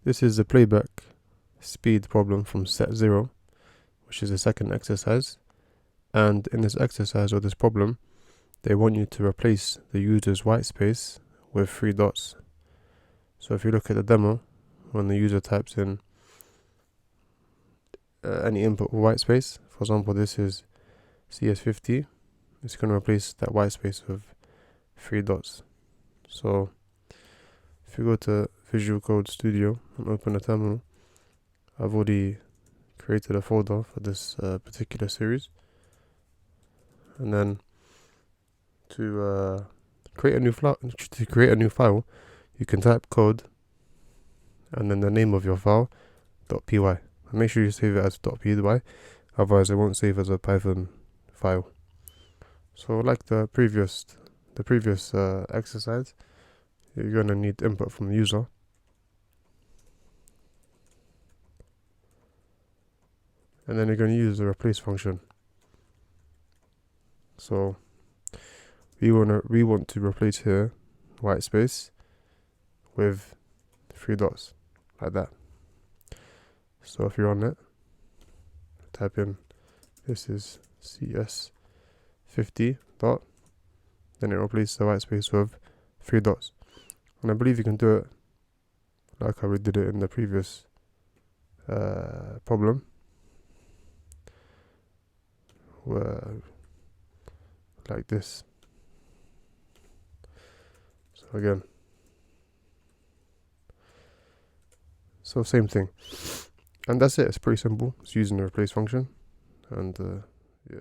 This is the playback speed problem from set 0, which is the second exercise. And in this exercise or this problem, they want you to replace the user's white space with 3 dots. So if you look at the demo, when the user types in any input with white space, for example, this is CS50, it's going to replace that white space with 3 dots. So if you go to Visual Code Studio and open a terminal, I've already created a folder for this particular series. And then to create a new file, you can type code and then the name of your file .py. And make sure you save it as .py, otherwise it won't save as a Python file. So like the previous exercise, you're going to need input from the user. And then you're going to use the replace function. So we want to replace here white space with 3 dots, like that. So if you're on it, type in this is CS50 dot, then it replaces the white space with 3 dots. And I believe you can do it like how we did it in the previous problem, where like this. So again, so same thing, and that's it. It's pretty simple. It's using the replace function, and yeah.